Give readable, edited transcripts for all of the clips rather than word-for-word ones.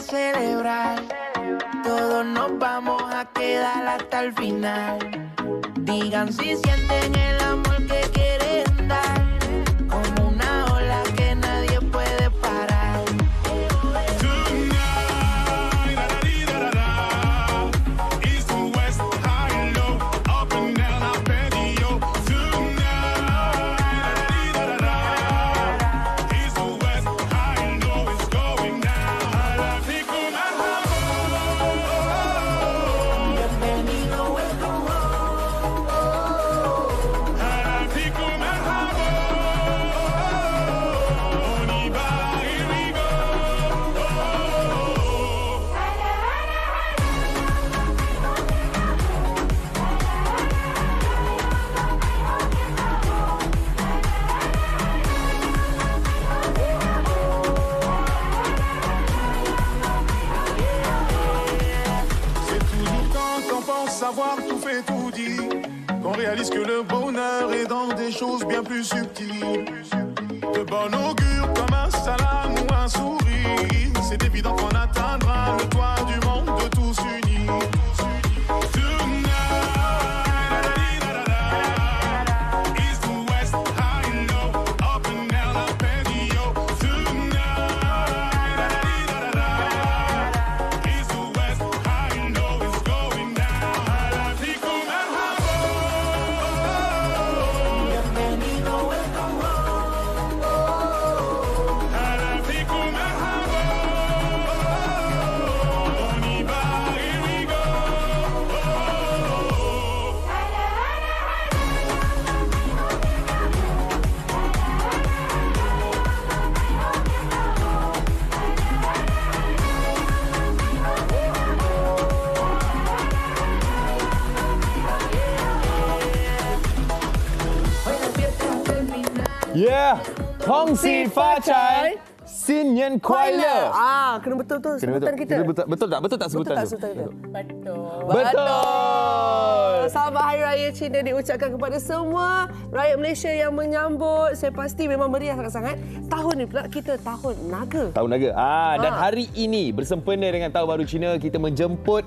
celebrar. Todos nos vamos a quedar hasta el final. Digan si sienten el amor que quieren dar, como una ola que nadie puede parar. Savoir tout fait tout dit, qu'on réalise que le bonheur est dans des choses bien plus subtiles. De bon augure comme un salam ou un sourire, c'est évident qu'on atteindra le toit du monde de tous unis. Yeah, kongsi facai, Sin Yen Kuai Le. Kena betul-betul sebutan kita. Betul tak? Betul tak sebutan tu? Betul. Selamat Hari Raya Cina diucapkan kepada semua rakyat Malaysia yang menyambut. Saya pasti memang meriah sangat-sangat. Tahun ni pula kita Tahun Naga. Tahun Naga. Dan hari ini bersempena dengan Tahun Baru Cina, kita menjemput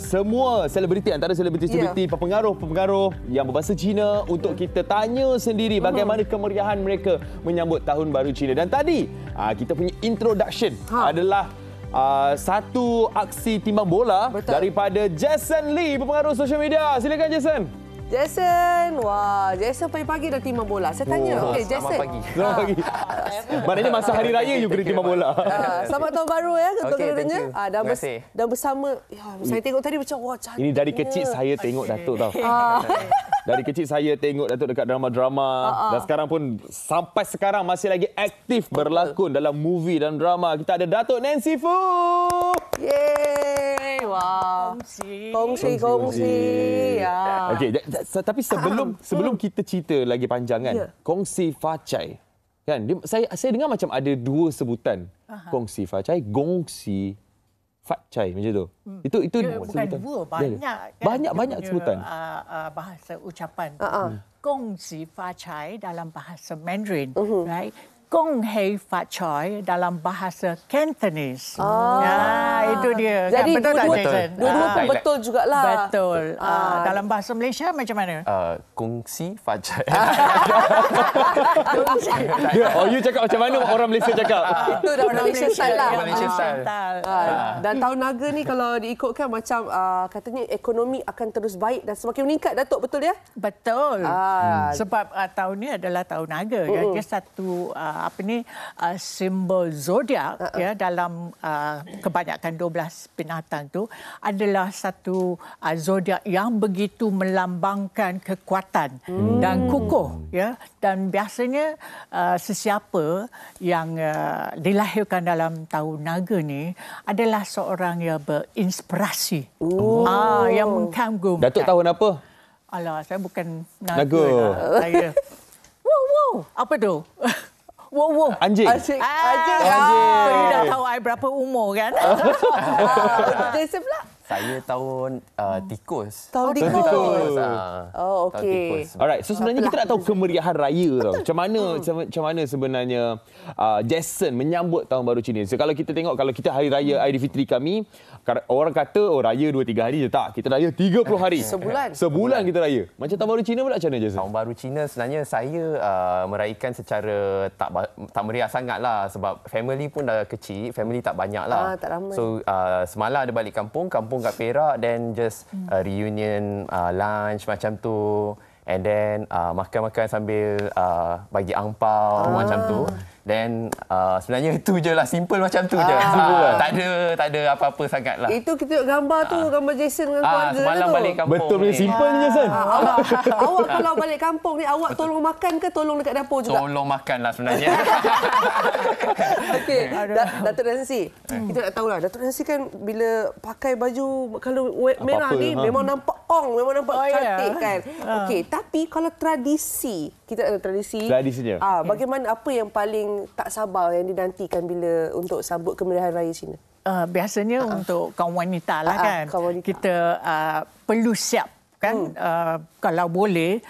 semua selebriti, antara selebriti-selebriti, pengaruh-pengaruh yang berbahasa Cina untuk kita tanya sendiri bagaimana kemeriahan mereka menyambut Tahun Baru Cina. Dan tadi kita punya introduction adalah satu aksi timbang bola daripada Jason Lee, pengaruh sosial media. Silakan Jason. Jason, wah, Jason pagi-pagi dah timbang bola. Saya tanya, Jason. Selamat pagi. Maknanya masa hari raya you kena timbang bola. Selamat Tahun Baru ya, ketua-ketuanya. Dan bersama, saya tengok tadi macam wah cantik. Ini dari kecil saya tengok Datuk tau. Dari kecil saya tengok Datuk dekat drama-drama. Dan sekarang pun sampai sekarang masih lagi aktif berlakon dalam movie dan drama. Kita ada Datuk Nancy Foo. Yeay, wah. Kongsi. Ya. Okey, tapi sebelum kita cerita lagi panjang kan, kongsi facai. Kan, saya dengar macam ada dua sebutan. Kongsi facai, gongsi facai macam tu. Itu bukan sebutan. Dua, banyak kan. Banyak sebutan. Bahasa ucapan. Gongsi facai dalam bahasa Mandarin, right? Gong hei fa choi dalam bahasa Cantonese. Itu dia. Jadi betul tak Jason? Dua-dua pun betul jugalah. Betul. Dalam bahasa Malaysia macam mana? Kongsi facai. You cakap macam mana orang Malaysia cakap? Itu dah Malaysia style lah. Malaysia style. Dan Tahun Naga ni kalau diikutkan macam katanya ekonomi akan terus baik dan semakin meningkat, Datuk, betul ya? Betul. Sebab tahun ni adalah Tahun Naga. Dia satu simbol zodiak ya, dalam kebanyakan 12 binatang tu adalah satu zodiak yang begitu melambangkan kekuatan dan kukuh ya, dan biasanya sesiapa yang dilahirkan dalam Tahun Naga ni adalah seorang yang berinspirasi, yang mengkagumkan. Datuk tahun apa? Alah, saya bukan naga. Saya wow, apa tu? Wow. Anjing. Anjing. You dah tahu I berapa umur kan? Jason pula. Saya tahun tikus. Tahun tikus. Oh, okey. Alright, so sebenarnya kita nak tahu kemeriahan raya tau. Macam mana sebenarnya Jason menyambut Tahun Baru Cina. So kalau kita tengok, kalau kita hari raya Aidilfitri kami, orang kata raya 2-3 hari je. Tak, kita raya 30 hari. Sebulan kita raya. Macam Tahun Baru Cina pula macam mana, Jason? Tahun Baru Cina sebenarnya saya meraihkan secara tak meriah sangat lah. Sebab family pun dah kecil, family tak banyak lah. Tak ramai. So semalam ada balik kampung kat Perak, then just reunion lunch macam tu. And then makan-makan sambil bagi angpau macam tu. Then sebenarnya itu je lah, simple macam tu je. Tak ada apa-apa sangat lah. Itu kita tengok gambar tu, gambar Jason dengan keluarga semalam tu. balik kampung. Betul punya simple ni, Jason. Awak kalau balik kampung ni, awak tolong makan ke tolong dekat dapur juga? Tolong makan lah sebenarnya. Okey, Datuk Nancy. Kita nak tahulah, Datuk Nancy kan bila pakai baju kalau merah ni memang nampak memang nampak cantik kan. Okey, tapi kalau tradisi, kita ada Tradisinya. Bagaimana, apa yang paling tak sabar yang dinantikan bila untuk sambut kemeriahan raya Cina? Biasanya untuk kaum wanita lah kan. Kita perlu siap kan. Kalau boleh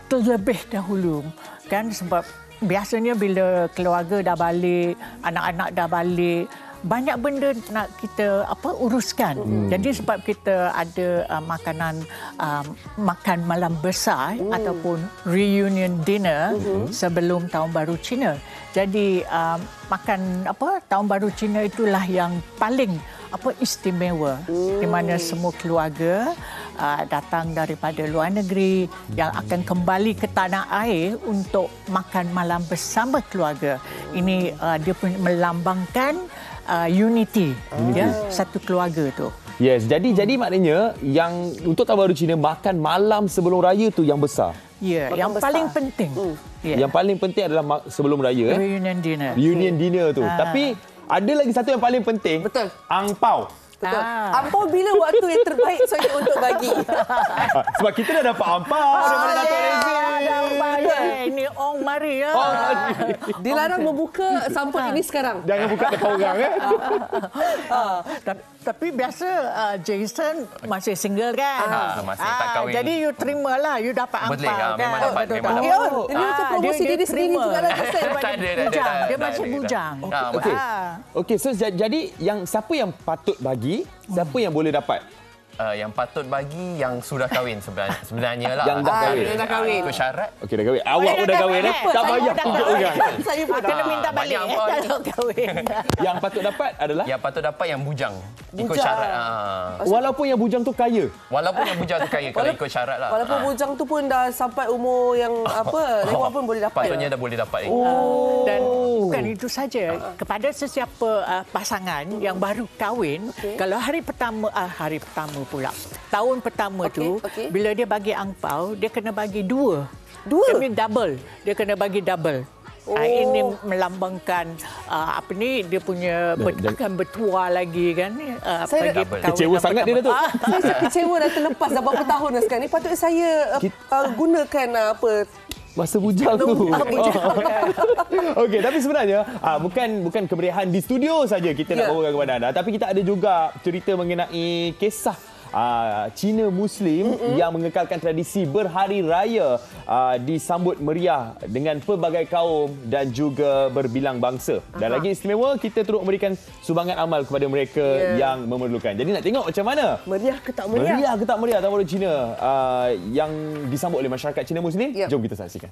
terlebih dahulu kan, sebab biasanya bila keluarga dah balik, anak-anak dah balik, banyak benda nak kita uruskan. Jadi sebab kita ada makan malam besar ataupun reunion dinner sebelum Tahun Baru Cina. Jadi makan Tahun Baru Cina itulah yang paling istimewa, di mana semua keluarga datang daripada luar negeri yang akan kembali ke tanah air untuk makan malam bersama keluarga. Ini dia pun melambangkan unity. Ya, satu keluarga tu. Yes, jadi maknanya yang untuk Tahun Baru Cina, makan malam sebelum raya tu yang besar. Ya, yang besar. Paling penting. Yang paling penting adalah sebelum raya. Reunion dinner. Reunion dinner tu. Tapi ada lagi satu yang paling penting. Betul. Angpau. Betul. Ampau bila waktu yang terbaik saya untuk bagi? Sebab kita dah dapat ampau daripada Datuk Reza. Ini Ong mari ya. Dilarang membuka sampul ini sekarang. Jangan buka depan orang Tapi biasa Jason masih single kan? Masih tak kahwin. Jadi you terimalah, you dapat ampau. Boleh, kan? memang dapat. Ini macam promosi diri sendiri juga lah. Dia masih bujang. Okey, so jadi siapa yang patut bagi, siapa yang boleh dapat? Yang patut bagi yang sudah kahwin sebenarnya lah. Yang dah kahwin. Dah kahwin. Ikut syarat. Okey, dah kahwin. Awak pun dah kahwin. Tak payah tunjuk orang. Saya pun kena minta balik kalau kahwin. Yang patut dapat adalah? Yang patut dapat yang bujang. Ikut syarat. Walaupun yang bujang tu kaya. Walaupun yang bujang tu kaya, kalau ikut syarat lah. Walaupun bujang tu pun dah sampai umur yang lewat pun boleh dapat. Patutnya dah boleh dapat. Dan bukan itu saja. Kepada sesiapa pasangan yang baru kahwin, kalau hari pertama pula. Tahun pertama tu, bila dia bagi angpau, dia kena bagi dua. Ini double. Dia kena bagi double. Ini melambangkan dia punya akan bertua lagi kan. Saya kecewa sangat dia, Datuk. Saya kecewa dah terlepas dah berapa tahun dah sekarang ni. Patutnya saya gunakan masa bujang tu. Okey, tapi sebenarnya bukan kemeriahan di studio saja kita nak bawakan kepada anda, tapi kita ada juga cerita mengenai kisah Cina Muslim yang mengekalkan tradisi berhari raya disambut meriah dengan pelbagai kaum dan juga berbilang bangsa. Dan lagi istimewa, kita turut memberikan sumbangan amal kepada mereka yang memerlukan. Jadi nak tengok macam mana? Meriah ke tak meriah? Meriah ke tak meriah Tahun Baru Cina yang disambut oleh masyarakat Cina Muslim? Jom kita saksikan.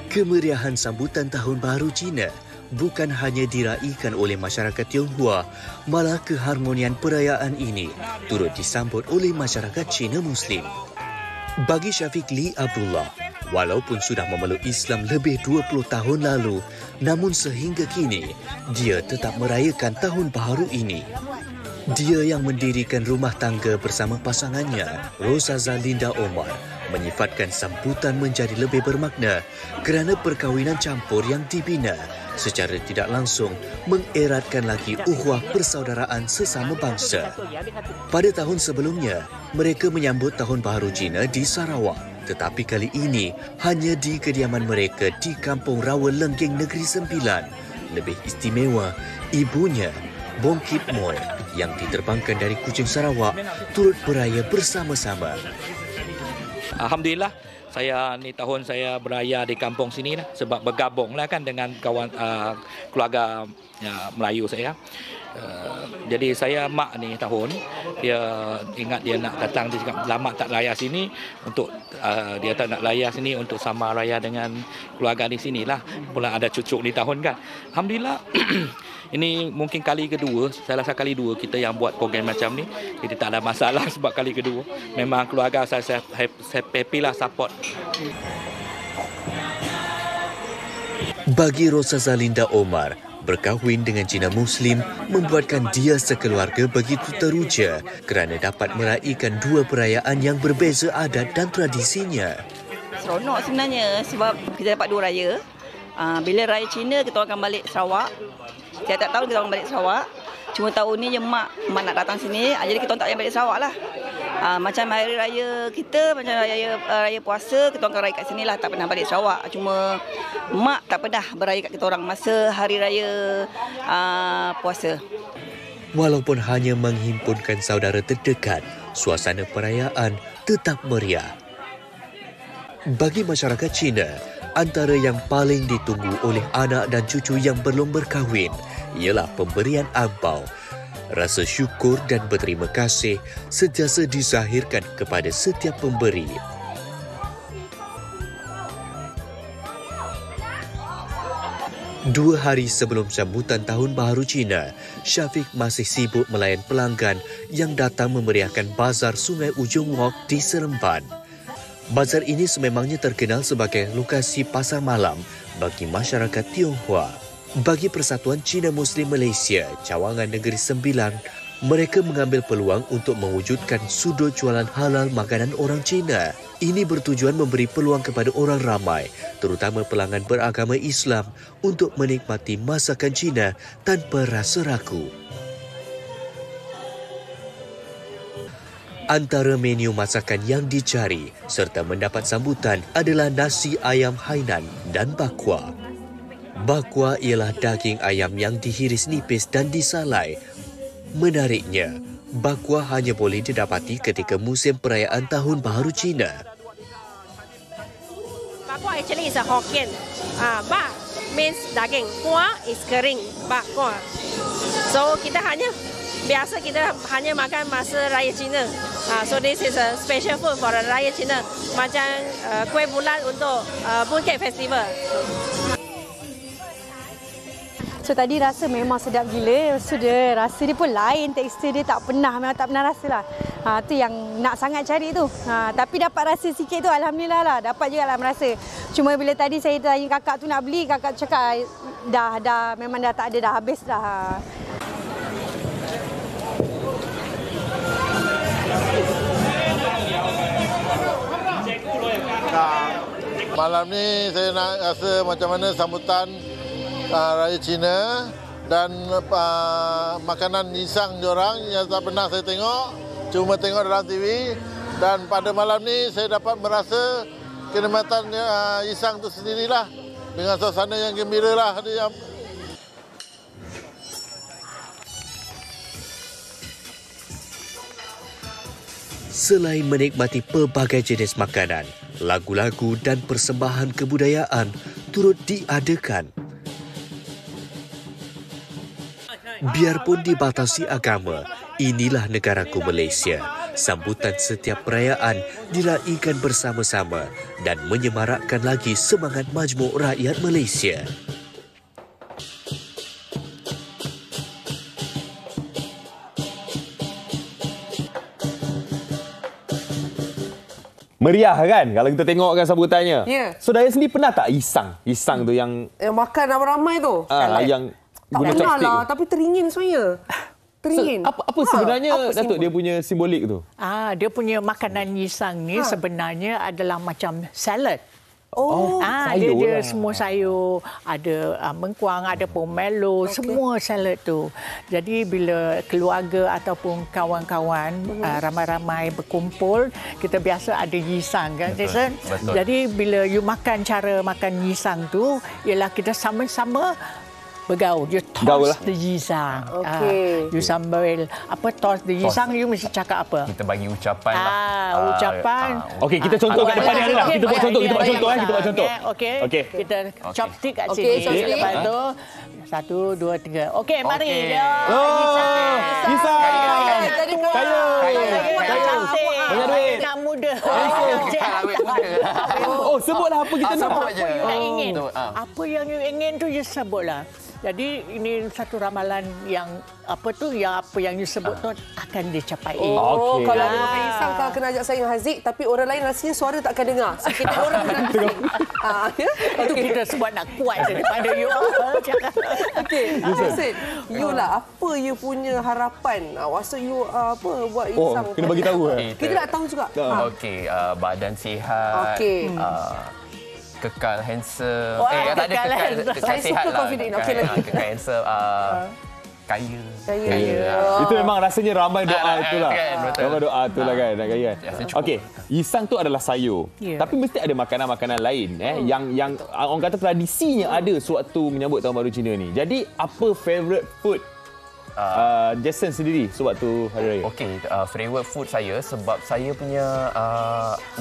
Kemeriahan sambutan Tahun Baru Cina bukan hanya diraikan oleh masyarakat Tionghoa, malah keharmonian perayaan ini turut disambut oleh masyarakat Cina Muslim. Bagi Syafiq Lee Abdullah, walaupun sudah memeluk Islam lebih 20 tahun lalu, namun sehingga kini dia tetap merayakan Tahun Baru ini. Dia yang mendirikan rumah tangga bersama pasangannya, Rosa Zalinda Omar, menyifatkan sambutan menjadi lebih bermakna kerana perkahwinan campur yang dibina secara tidak langsung mengeratkan lagi ukhuwah persaudaraan sesama bangsa. Pada tahun sebelumnya, mereka menyambut Tahun Baru Cina di Sarawak, tetapi kali ini hanya di kediaman mereka di Kampung Rawa Lenggeng Negeri Sembilan, lebih istimewa, ibunya, Bongkit Moy, yang diterbangkan dari Kuching, Sarawak, turut beraya bersama-sama. Alhamdulillah, tahun saya beraya di kampung sini lah, sebab bergabung lah kan dengan kawan keluarga Melayu saya. Jadi saya mak ni tahun dia ingat dia nak datang, dia cakap lama tak raya sini untuk dia tak nak raya sini untuk sama raya dengan keluarga di sinilah. Pula ada cucu ni tahun kan. Alhamdulillah. Ini mungkin kali kedua, saya rasa kali dua kita yang buat program macam ni. Jadi tak ada masalah sebab kali kedua. Memang keluarga saya happy lah support. Bagi Rosa Zalinda Omar, berkahwin dengan Cina Muslim membuatkan dia sekeluarga begitu teruja kerana dapat meraihkan dua perayaan yang berbeza adat dan tradisinya. Seronok sebenarnya sebab kita dapat dua raya. Bila raya Cina, kita akan balik Sarawak. Setiap tahun kita akan balik Sarawak. Cuma tahun ni je mak nak datang sini, jadi kita tak payah balik Sarawak lah. Macam hari raya kita, macam raya puasa, kita akan raya kat sini lah, tak pernah balik Sarawak. Cuma mak tak pernah beraya kat kita orang masa hari raya puasa. Walaupun hanya menghimpunkan saudara terdekat, suasana perayaan tetap meriah. Bagi masyarakat Cina, antara yang paling ditunggu oleh anak dan cucu yang belum berkahwin ialah pemberian angpau. Rasa syukur dan berterima kasih sentiasa dizahirkan kepada setiap pemberi. Dua hari sebelum sambutan Tahun Baharu Cina, Syafiq masih sibuk melayan pelanggan yang datang memeriahkan Bazar Sungai Ujung Wok di Seremban. Bazar ini sememangnya terkenal sebagai lokasi pasar malam bagi masyarakat Tionghoa. Bagi Persatuan Cina Muslim Malaysia, Cawangan Negeri Sembilan, mereka mengambil peluang untuk mewujudkan sudut jualan halal makanan orang Cina. Ini bertujuan memberi peluang kepada orang ramai, terutama pelanggan beragama Islam, untuk menikmati masakan Cina tanpa rasa ragu. Antara menu masakan yang dicari serta mendapat sambutan adalah nasi ayam Hainan dan bakwa. Bakwa ialah daging ayam yang dihiris nipis dan disalai. Menariknya, bakwa hanya boleh didapati ketika musim perayaan Tahun Baharu Cina. Bakwa actually is a Hokkien. Bak means daging, kwa is kering, bakwa. So kita hanya makan masa Raya Cina. So this is a special food for Raya Cina. Macam kuih bulan untuk Mooncake Festival. So tadi rasa memang sedap gila. Sudah rasa dia pun lain, tekstur dia memang tak pernah rasa lah. Tu yang nak sangat cari tu. Tapi dapat rasa sikit tu alhamdulillah lah. Dapat juga lah merasa. Cuma bila tadi saya tanya kakak tu nak beli, kakak cakap dah memang dah tak ada, dah habis dah. Malam ni saya nak rasa macam mana sambutan Raya Cina dan makanan nisang diorang yang tak pernah saya tengok, cuma tengok dalam TV, dan pada malam ni saya dapat merasa kenikmatan nisang itu sendirilah dengan suasana yang gembira lah. Selain menikmati pelbagai jenis makanan, lagu-lagu dan persembahan kebudayaan turut diadakan. Biarpun dibatasi agama, inilah negaraku Malaysia. Sambutan setiap perayaan diraihkan bersama-sama dan menyemarakkan lagi semangat majmuk rakyat Malaysia. Meriah kan kalau kita tengokkan sambutannya. Ya. So Daya sendiri pernah tak isang? Isang tu yang makan ramai-ramai tu. Yang tak guna pernah chopstick lah, tu. tapi teringin sebenarnya. Teringin. Apa sebenarnya Datuk dia punya simbolik tu? Dia punya makanan yisang ni sebenarnya adalah macam salad. sayur dia lah. semua sayur, ada mengkuang, ada pomelo, semua salad tu. Jadi bila keluarga ataupun kawan-kawan ramai-ramai berkumpul, kita biasa ada yisang kan, Jason? Betul. Jadi bila you makan, cara makan yisang tu ialah kita sama-sama bergaul. You toss the yisang. Okey. You sambil toss the yisang, you mesti cakap apa? Kita bagi ucapan lah. Ucapan. Okey, kita contoh kat depan ni adalah. Kita buat contoh, kita buat contoh. Okey. Kita chopstick kat sini. Lepas tu 1, 2, 3. Okey, mari. Kisah. Kaya. Banyak duit. Nak muda. Oh, sebutlah apa kita nak. Apa you nak ingin. Apa yang you ingin tu you sebutlah. Jadi ini satu ramalan yang apa yang you sebut tu akan dicapai. Kalau ada orang risang kalau kena ajak saya dengan Haziq tapi orang lain rasanya suara tak akan dengar. So kita orang nak Itu kita sebab nak kuat daripada you. Okey, Jason, you lah apa you punya harapan? Masa you buat risang. Kena bagi tahu Kita nak tahu juga. Okey, badan sihat. Okey. Kekal handsome. Tak ada kekal sihat lah. Kekal handsome. Kaya. Itu memang rasanya ramai doa itulah. Betul. Ramai doa itulah kan nak kaya. Okey, yisang tu adalah sayur. Tapi mesti ada makanan-makanan lain yang orang kata tradisinya ada sewaktu menyambut Tahun Baru Cina ni. Jadi apa favorite food Jason sendiri sewaktu Hari Raya? Okey, favorite food saya sebab saya punya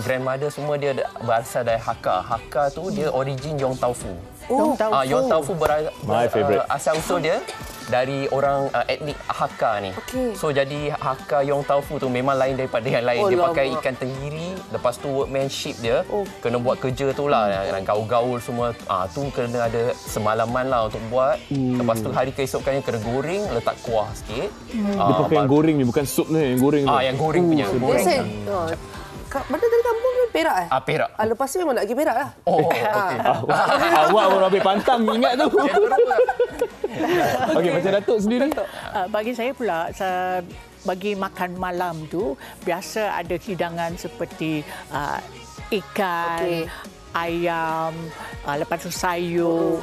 grandmother semua dia berasal dari Hakka. Hakka tu dia origin Yong Tau Fu. Yong Tau Fu asal usul dia dari orang etnik Hakka ni. So jadi Hakka Yong Tau Fu tu memang lain daripada yang lain. Dia pakai ikan tenggiri, lepas tu workmanship dia kena buat kerja tu lah, gaul-gaul semua. Tu kena ada semalaman lah untuk buat. Lepas tu hari keesokannya kena goreng, letak kuah sikit. Dia pakai yang goreng ni, bukan sup ni, yang goreng tu. Yang goreng punya. Mana dari kampung ni Perak Perak. Lepas tu memang nak pergi Perak lah. Okey. Awak baru habis pantang ingat tu. Okey, macam Datuk sendiri? Bagi saya pula, bagi makan malam tu biasa ada hidangan seperti ikan, ayam, lepas tu sayur,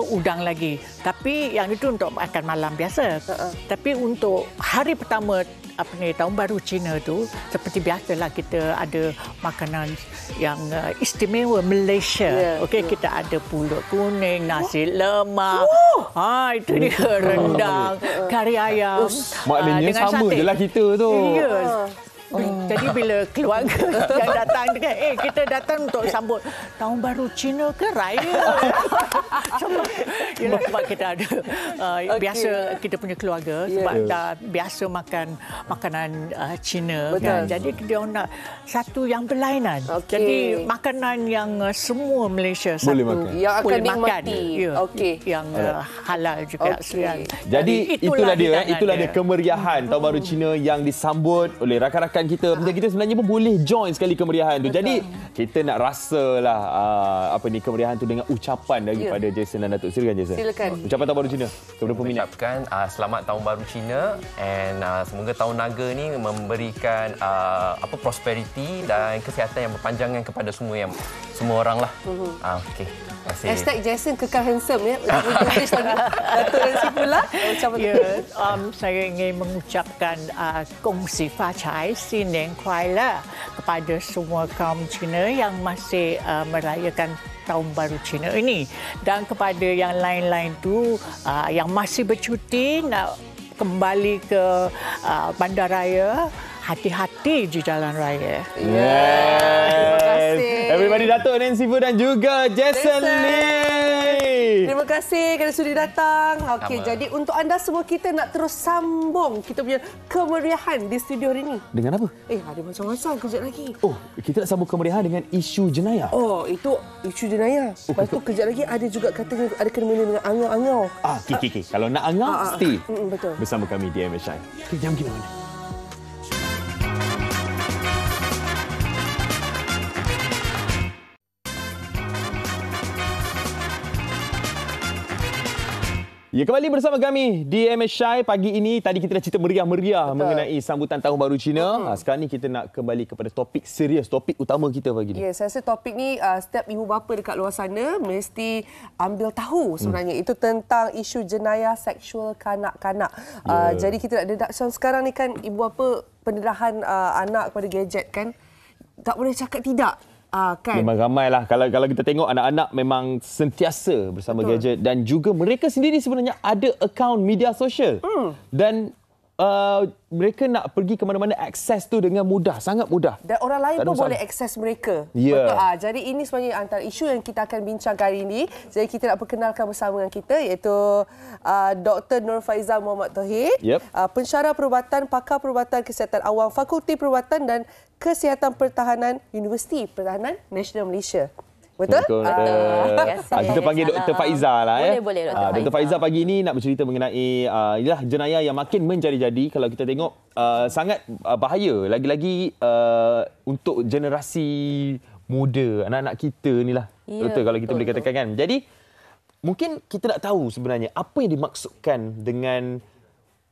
udang lagi. Tapi yang itu untuk makan malam biasa. Tapi untuk hari pertama Tahun Baru Cina tu seperti biasalah kita ada makanan yang istimewa Malaysia. Kita ada pulut kuning, nasi lemak. Itu dia rendang, kari ayam. Maknanya sama je lah kita tu. Jadi bila keluarga yang datang dengan kita datang untuk sambut Tahun Baru Cina ke Raya. Sebab kita ada biasa kita punya keluarga sebab dah biasa makan makanan Cina kan. Jadi dia nak satu yang berlainan. Jadi makanan yang semua Malaysia boleh makan. Yang akan dinikmati. Yang halal juga. Jadi itulah dia kemeriahan Tahun Baru Cina yang disambut oleh rakan-rakan kita. Macam kita sebenarnya pun boleh join sekali kemeriahan tu. Jadi kita nak rasalah kemeriahan tu dengan ucapan daripada Jason dan Datuk. Silakan Jason. Silakan. Ucapan Tahun Baru Cina kepada peminat. Ucapkan selamat Tahun Baru Cina and semoga Tahun Naga ni memberikan prosperity dan kesihatan yang berpanjangan kepada semua orang lah. Okey. Hashtag Jason kekal handsome ya. Datuk dan Sifullah. Saya ingin mengucapkan kongsi fa cai, Sinian Kuala kepada semua kaum Cina yang masih merayakan Tahun Baru Cina ini. Dan kepada yang lain-lain tu yang masih bercuti nak kembali ke bandaraya, hati-hati di jalan raya. Terima kasih. Everybody, Datuk Nancy Fu dan juga Jason Lee. Terima kasih kerana sudi datang. Okey, jadi untuk anda semua kita nak terus sambung kita punya kemeriahan di studio hari ini. Dengan apa? Ada macam-macam kejap lagi. Kita nak sambung kemeriahan dengan isu jenayah. Itu isu jenayah. Lepas tu kejap lagi ada juga katanya ada kena-mena dengan angau-angau. Okey. Kalau nak angau, stay. Betul. Bersama kami di MSI. Jangan pergi mana. Ya, kembali bersama kami di MSI pagi ini. Tadi kita dah cerita meriah-meriah mengenai sambutan Tahun Baru Cina. Sekarang ni kita nak kembali kepada topik serius, topik utama kita pagi ni. Ya, saya rasa topik ni setiap ibu bapa dekat luar sana mesti ambil tahu sebenarnya. Itu tentang isu jenayah seksual kanak-kanak. Jadi kita nak dedak sekarang ni kan ibu bapa pendedahan anak kepada gadget kan. Tak boleh cakap tidak. Kan? Memang ramai lah. Kalau kita tengok anak-anak memang sentiasa bersama gadget dan juga mereka sendiri sebenarnya ada akaun media sosial. Dan mereka nak pergi ke mana-mana akses tu dengan mudah, sangat mudah. Dan orang lain pun boleh akses mereka. Yeah. Betul. Jadi ini sebenarnya antara isu yang kita akan bincangkan hari ini. Jadi kita nak perkenalkan bersama dengan kita iaitu Dr. Nur Faizal Muhammad Tauhid, pensyarah perubatan, pakar perubatan kesihatan awam, Fakulti Perubatan dan Kesihatan Pertahanan, Universiti Pertahanan Nasional Malaysia. Betul? Kita panggil Dr. Faizal lah. Boleh, Dr. Faizal pagi ini nak bercerita mengenai jenayah yang makin menjadi-jadi. Kalau kita tengok sangat bahaya. Lagi-lagi untuk generasi muda, anak-anak kita ni lah. Betul kalau kita boleh katakan kan. Jadi mungkin kita nak tahu sebenarnya apa yang dimaksudkan dengan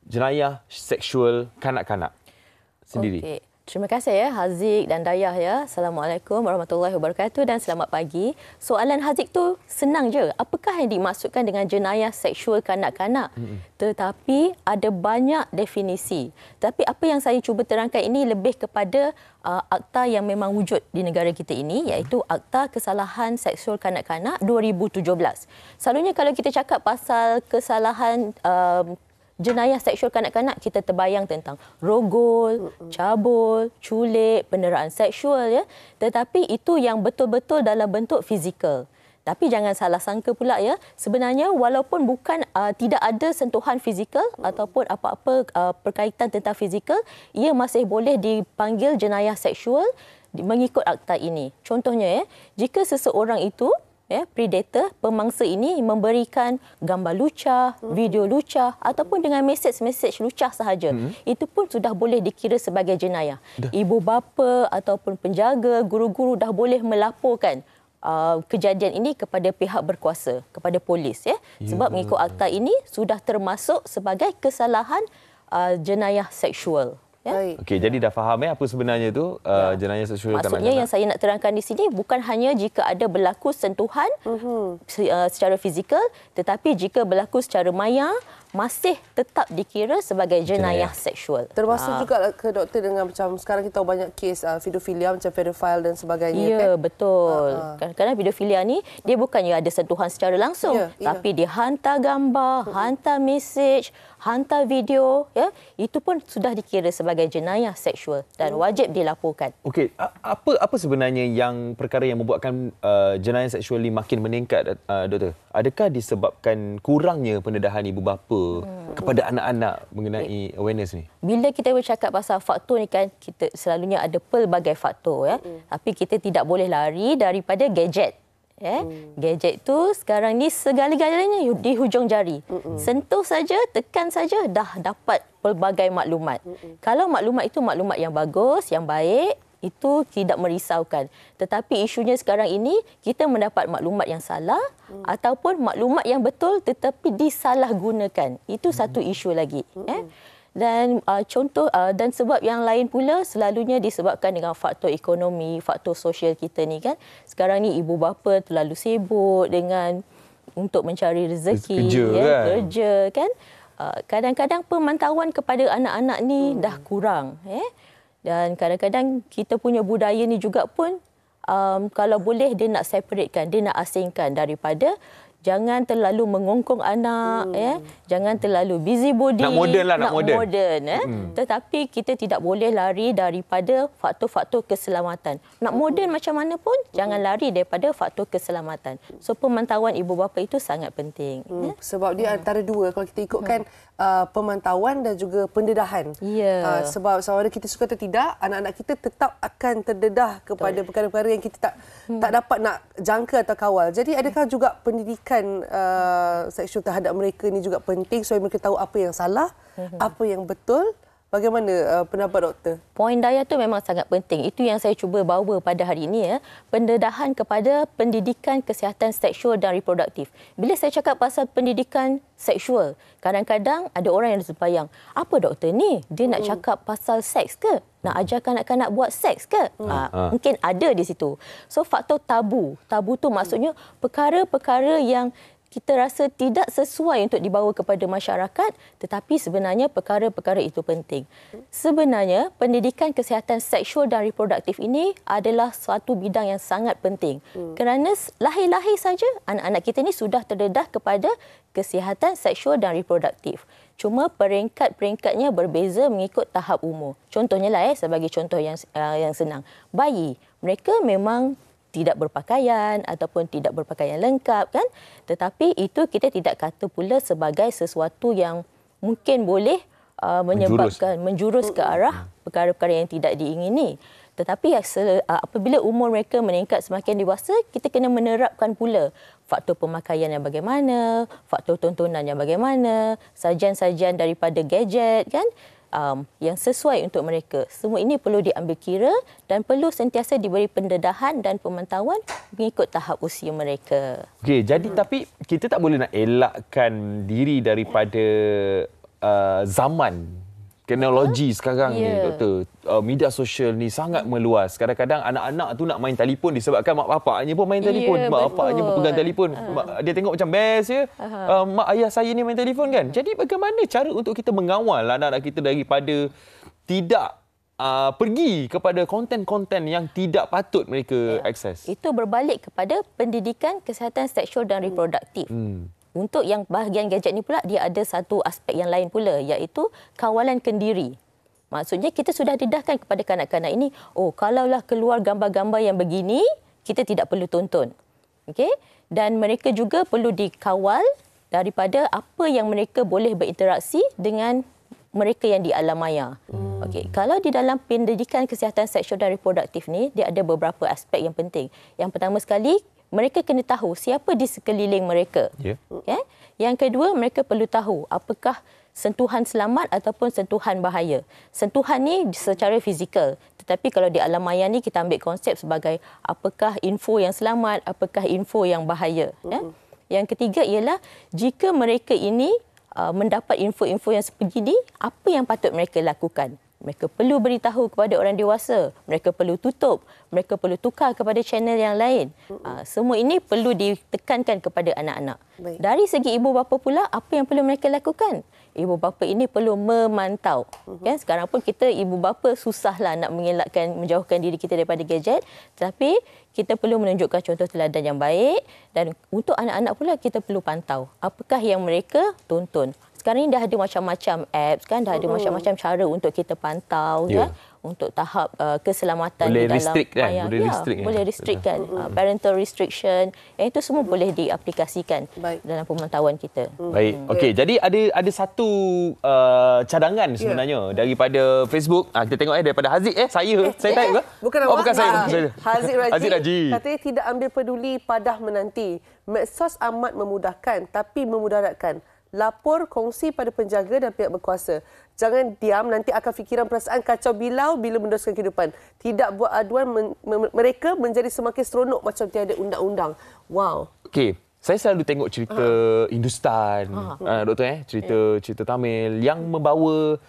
jenayah seksual kanak-kanak sendiri. Okay. Terima kasih ya Haziq dan Dayah ya. Assalamualaikum warahmatullahi wabarakatuh dan selamat pagi. Soalan Haziq tu senang je. Apakah yang dimaksudkan dengan jenayah seksual kanak-kanak? Tetapi ada banyak definisi. Tapi apa yang saya cuba terangkan ini lebih kepada akta yang memang wujud di negara kita ini, iaitu Akta Kesalahan Seksual Kanak-kanak 2017. Selalunya kalau kita cakap pasal kesalahan jenayah seksual kanak-kanak, kita terbayang tentang rogol, cabul, culik, penderaan seksual ya. Tetapi itu yang betul-betul dalam bentuk fizikal. Tapi jangan salah sangka pula ya, sebenarnya walaupun bukan tidak ada sentuhan fizikal ataupun apa-apa berkaitan tentang fizikal, ia masih boleh dipanggil jenayah seksual mengikut akta ini. Contohnya ya, jika seseorang itu predator, pemangsa ini memberikan gambar lucah, video lucah ataupun dengan mesej-mesej lucah sahaja. Itu pun sudah boleh dikira sebagai jenayah. Ibu bapa ataupun penjaga, guru-guru dah boleh melaporkan kejadian ini kepada pihak berkuasa, kepada polis ya. Sebab mengikut akta ini sudah termasuk sebagai kesalahan jenayah seksual. Okey, jadi dah faham apa sebenarnya tu jenayah seksual kanak-kanak. Maksudnya yang saya nak terangkan di sini bukan hanya jika ada berlaku sentuhan secara fizikal, tetapi jika berlaku secara maya masih tetap dikira sebagai jenayah seksual. Termasuk juga ke doktor dengan macam sekarang kita tahu banyak kes pedofilia macam pedophile dan sebagainya. Ya, betul. Kadang-kadang pedofilia ni dia bukannya ada sentuhan secara langsung, tapi dia hantar gambar, hantar mesej, hantar video, ya. Itu pun sudah dikira sebagai jenayah seksual dan wajib dilaporkan. Okey, apa sebenarnya yang perkara yang membuatkan jenayah seksual ini makin meningkat, doktor? Adakah disebabkan kurangnya pendedahan ibu bapa kepada anak-anak mengenai awareness ni? Bila kita bercakap pasal faktor ni kan, kita selalunya ada pelbagai faktor ya. Tapi kita tidak boleh lari daripada gadget. Ya. Gadget tu sekarang ni segala-galanya di hujung jari. Sentuh saja, tekan saja dah dapat pelbagai maklumat. Kalau maklumat itu maklumat yang bagus, yang baik, itu tidak merisaukan. Tetapi isunya sekarang ini kita mendapat maklumat yang salah ataupun maklumat yang betul tetapi disalahgunakan. Itu satu isu lagi. Dan contoh dan sebab yang lain pula selalunya disebabkan dengan faktor ekonomi, faktor sosial kita ni kan. Sekarang ni ibu bapa terlalu sibuk dengan untuk mencari rezeki, kerja kan. Kadang-kadang pemantauan kepada anak-anak ni dah kurang. Dan kadang-kadang kita punya budaya ni juga pun kalau boleh dia nak separatekan, dia nak asingkan daripada jangan terlalu mengongkong anak, jangan terlalu busybody. Nak moden lah, nak moden. Tetapi kita tidak boleh lari daripada faktor-faktor keselamatan. Nak moden macam mana pun, jangan lari daripada faktor keselamatan. So, pemantauan ibu bapa itu sangat penting. Sebab dia antara dua, kalau kita ikutkan pemantauan dan juga pendedahan. Sebab sama ada kita suka atau tidak, anak-anak kita tetap akan terdedah kepada perkara-perkara yang kita tak dapat nak jangka atau kawal. Jadi, adakah juga pendidikan seksual terhadap mereka ni juga penting supaya mereka tahu apa yang salah, apa yang betul? Bagaimana pendapat doktor? Poin Dayah tu memang sangat penting. Itu yang saya cuba bawa pada hari ini ya. Pendedahan kepada pendidikan kesihatan seksual dan reproduktif. Bila saya cakap pasal pendidikan seksual, kadang-kadang ada orang yang terbayang, apa doktor ni? Dia nak cakap pasal seks ke? Nak ajar kanak-kanak buat seks ke? Mungkin ada di situ. So faktor tabu. Tabu tu maksudnya perkara-perkara yang kita rasa tidak sesuai untuk dibawa kepada masyarakat, tetapi sebenarnya perkara-perkara itu penting. Sebenarnya pendidikan kesihatan seksual dan reproduktif ini adalah suatu bidang yang sangat penting. Kerana lahir-lahir saja anak-anak kita ni sudah terdedah kepada kesihatan seksual dan reproduktif. Cuma peringkat-peringkatnya berbeza mengikut tahap umur. Contohnya lah sebagai contoh yang senang. Bayi, mereka memang tidak berpakaian ataupun tidak berpakaian lengkap kan, tetapi itu kita tidak kata pula sebagai sesuatu yang mungkin boleh menyebabkan menjurus ke arah perkara-perkara yang tidak diingini. Tetapi apabila umur mereka meningkat semakin dewasa, kita kena menerapkan pula faktor pemakaian yang bagaimana, faktor tontonan yang bagaimana, sajian-sajian daripada gadget kan, yang sesuai untuk mereka. Semua ini perlu diambil kira dan perlu sentiasa diberi pendedahan dan pemantauan mengikut tahap usia mereka. Okey, jadi tapi kita tak boleh nak elakkan diri daripada zaman teknologi sekarang ni, doktor. Media sosial ni sangat meluas. Kadang-kadang anak-anak tu nak main telefon disebabkan mak bapaknya pun main telefon. Mak bapaknya pun pegang telefon. Dia tengok macam best je. Mak ayah saya ni main telefon kan. Jadi bagaimana cara untuk kita mengawal anak-anak kita daripada tidak pergi kepada konten-konten yang tidak patut mereka akses? Itu berbalik kepada pendidikan kesihatan seksual dan reproduktif. Untuk yang bahagian gadget ni pula, dia ada satu aspek yang lain pula, iaitu kawalan kendiri. Maksudnya kita sudah dedahkan kepada kanak-kanak ini, kalaulah keluar gambar-gambar yang begini, kita tidak perlu tonton. Okey? Dan mereka juga perlu dikawal daripada apa yang mereka boleh berinteraksi dengan mereka yang di alam maya. Okey, kalau di dalam pendidikan kesihatan seksual dan reproduktif ni, dia ada beberapa aspek yang penting. Yang pertama sekali, mereka kena tahu siapa di sekeliling mereka. Okay? Yang kedua, mereka perlu tahu apakah sentuhan selamat ataupun sentuhan bahaya. Sentuhan ni secara fizikal. Tetapi kalau di alam maya ni kita ambil konsep sebagai apakah info yang selamat, apakah info yang bahaya. Yang ketiga ialah jika mereka ini mendapat info-info yang sebegini, apa yang patut mereka lakukan? Mereka perlu beritahu kepada orang dewasa. Mereka perlu tutup. Mereka perlu tukar kepada channel yang lain. Semua ini perlu ditekankan kepada anak-anak. Dari segi ibu bapa pula, apa yang perlu mereka lakukan? Ibu bapa ini perlu memantau. Kan? Sekarang pun kita ibu bapa susahlah nak menjauhkan diri kita daripada gadget. Tetapi kita perlu menunjukkan contoh teladan yang baik. Dan untuk anak-anak pula kita perlu pantau. Apakah yang mereka tonton? Sekarang ni dah ada macam-macam apps kan, dah ada macam-macam cara untuk kita pantau kan, untuk tahap keselamatan boleh di dalam restrict kan? Boleh restrict kan, parental restriction, yang itu semua boleh diaplikasikan dalam pemantauan kita. Baik, okey. Jadi ada satu cadangan sebenarnya daripada Facebook. Kita tengok daripada Haziq saya type ke? Bukan awak. Bukan saya. Haziq Raji. Katanya tidak ambil peduli padah menanti. Medsos amat memudahkan tapi memudaratkan. Lapor, kongsi pada penjaga dan pihak berkuasa. Jangan diam, nanti akan fikiran perasaan kacau bilau bila meneruskan kehidupan. Tidak buat aduan, mereka menjadi semakin seronok macam tiada undang-undang. Wow. Okey, saya selalu tengok cerita Hindustan, doktor cerita Tamil yang membawa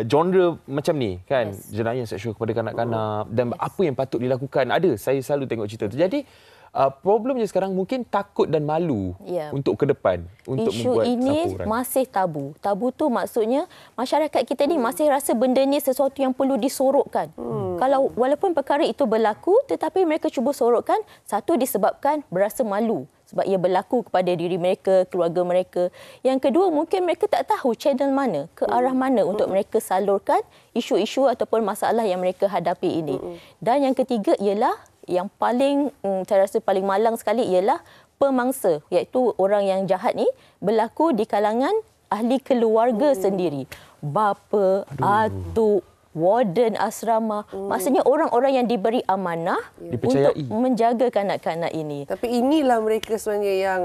genre macam ni kan, jenayah seksual kepada kanak-kanak dan apa yang patut dilakukan. Saya selalu tengok cerita tu. Jadi problemnya sekarang mungkin takut dan malu untuk ke depan untuk isu membuat ini laporan. Masih tabu. Tabu tu maksudnya masyarakat kita ni masih rasa benda ni sesuatu yang perlu disorokkan. Kalau walaupun perkara itu berlaku tetapi mereka cuba sorokkan, satu disebabkan berasa malu sebab ia berlaku kepada diri mereka, keluarga mereka. Yang kedua, mungkin mereka tak tahu channel mana, ke arah mana untuk mereka salurkan isu-isu ataupun masalah yang mereka hadapi ini. Dan yang ketiga ialah yang paling saya rasa paling malang sekali ialah pemangsa, iaitu orang yang jahat ni berlaku di kalangan ahli keluarga sendiri. Bapa, atuk, warden asrama, maksudnya orang-orang yang diberi amanah untuk menjaga kanak-kanak ini. Tapi inilah mereka sebenarnya yang